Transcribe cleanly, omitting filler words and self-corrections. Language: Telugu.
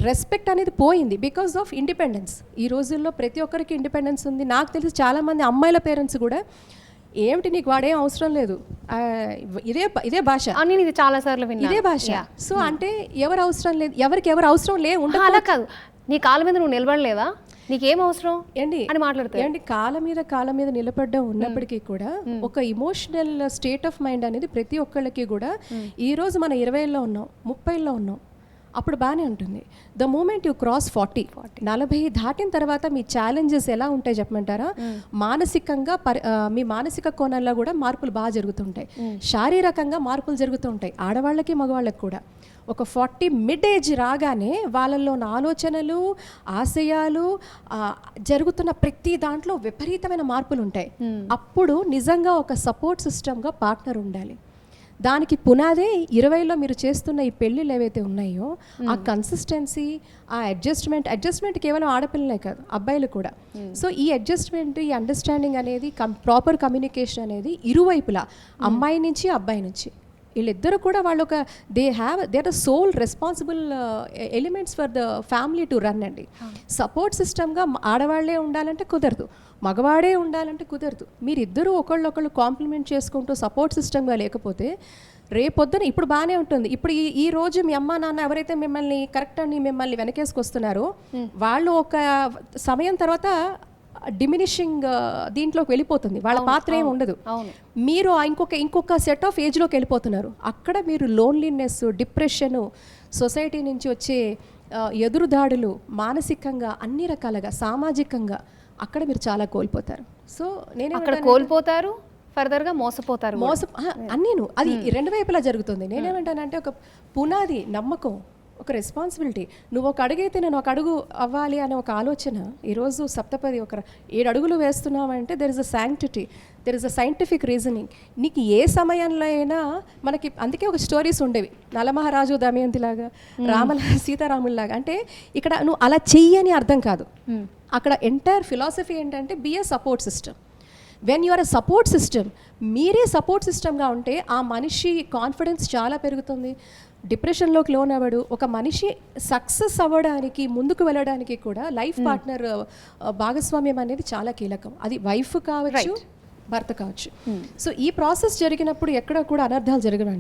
రెస్పెక్ట్ అనేది పోయింది బికాస్ ఆఫ్ ఇండిపెండెన్స్. ఈ రోజుల్లో ప్రతి ఒక్కరికి ఇండిపెండెన్స్ ఉంది. నాకు తెలిసి చాలామంది అమ్మాయిల పేరెంట్స్ కూడా ఏమిటి నీకు వాడేం అవసరం లేదు, ఇదే భాష అని ఇది చాలా సార్లు విన్నా, ఇదే భాష. సో అంటే ఎవరు అవసరం లేదు, ఎవరు అవసరం లేదు. అలా కాదు, నీ కాళ్ళ మీద నువ్వు నిలబడలేదా, నీకేం అవసరం ఏంటి అని మాట్లాడుతారు. ఏంటి కాళ్ళ మీద నిలబడ్డం ఉన్నప్పటికీ కూడా ఒక ఇమోషనల్ స్టేట్ ఆఫ్ మైండ్ అనేది ప్రతి ఒక్కళ్ళకి కూడా, ఈ రోజు మనం 20లో ఉన్నాం, 30లో ఉన్నాం, అప్పుడు బాగానే ఉంటుంది. ద మూమెంట్ యూ క్రాస్ 40 దాటిన తర్వాత మీ ఛాలెంజెస్ ఎలా ఉంటాయి చెప్పమంటారా? మానసికంగా మీ మానసిక కోణంలో కూడా మార్పులు బాగా జరుగుతుంటాయి, శారీరకంగా మార్పులు జరుగుతుంటాయి, ఆడవాళ్ళకి మగవాళ్ళకి కూడా. ఒక 40 మిడ్ ఏజ్ రాగానే వాళ్ళల్లో ఉన్న ఆలోచనలు, ఆశయాలు, జరుగుతున్న ప్రతి దాంట్లో విపరీతమైన మార్పులు ఉంటాయి. అప్పుడు నిజంగా ఒక సపోర్ట్ సిస్టమ్గా పార్ట్నర్ ఉండాలి. దానికి పునాదే 20లో మీరు చేస్తున్న ఈ పెళ్ళిళ్ళు ఏవైతే ఉన్నాయో ఆ కన్సిస్టెన్సీ, ఆ అడ్జస్ట్మెంట్ కేవలం ఆడపిల్లలే కాదు, అబ్బాయిలు కూడా. సో ఈ అడ్జస్ట్మెంట్, ఈ అండర్స్టాండింగ్ అనేది, ప్రాపర్ కమ్యూనికేషన్ అనేది ఇరువైపులా, అమ్మాయి నుంచి అబ్బాయి నుంచి, వీళ్ళిద్దరూ కూడా వాళ్ళు ఒక they are sole responsible elements for the family to run అండి. సపోర్ట్ సిస్టమ్గా ఆడవాళ్లే ఉండాలంటే కుదరదు, మగవాడే ఉండాలంటే కుదరదు. మీరిద్దరూ ఒకళ్ళొకళ్ళు కాంప్లిమెంట్ చేసుకుంటూ సపోర్ట్ సిస్టమ్గా లేకపోతే రేపొద్దున, ఇప్పుడు బాగానే ఉంటుంది, ఇప్పుడు ఈ రోజు మీ అమ్మ నాన్న ఎవరైతే మిమ్మల్ని కరెక్ట్ అని మిమ్మల్ని వెనకేసుకొస్తున్నారో వాళ్ళు ఒక సమయం తర్వాత డిమినిషింగ్ దీంట్లోకి వెళ్ళిపోతుంది, వాళ్ళ పాత్ర ఏమి ఉండదు. మీరు ఇంకొక సెట్ ఆఫ్ ఏజ్లోకి వెళ్ళిపోతున్నారు. అక్కడ మీరు లోన్లీనెస్, డిప్రెషను, సొసైటీ నుంచి వచ్చే ఎదురుదాడులు, మానసికంగా అన్ని రకాలుగా, సామాజికంగా అక్కడ మీరు చాలా కోల్పోతారు. సో నేను కోల్పోతారు, ఫర్దర్గా మోసపోతారు. అన్నీను అది రెండు వైపులా జరుగుతుంది. నేనేమంటానంటే ఒక పునాది, నమ్మకం, ఒక రెస్పాన్సిబిలిటీ. నువ్వు ఒక అడుగైతే నేను ఒక అడుగు అవ్వాలి అనే ఒక ఆలోచన. ఈరోజు సప్తపది ఒక 7 అడుగులు వేస్తున్నామంటే there is a sanctity, there is a scientific reasoning. నీకు ఏ సమయంలో అయినా మనకి, అందుకే ఒక స్టోరీస్ ఉండేవి, నలమహారాజు దమయంతి లాగా, సీతారాముల్లాగా. అంటే ఇక్కడ నువ్వు అలా చెయ్యని అర్థం కాదు. అక్కడ ఎంటైర్ ఫిలాసఫీ ఏంటంటే be a support system. When you are a support system, మీరే సపోర్ట్ సిస్టమ్గా ఉంటే ఆ మనిషి కాన్ఫిడెన్స్ చాలా పెరుగుతుంది, డిప్రెషన్లోకి లోన్ అవ్వడు. ఒక మనిషి సక్సెస్ అవ్వడానికి, ముందుకు వెళ్ళడానికి కూడా లైఫ్ పార్ట్నర్ భాగస్వామ్యం అనేది చాలా కీలకం. అది వైఫ్ కావచ్చు, భర్త కావచ్చు. సో ఈ ప్రాసెస్ జరిగినప్పుడు ఎక్కడ కూడా అనర్థాలు జరగవండి.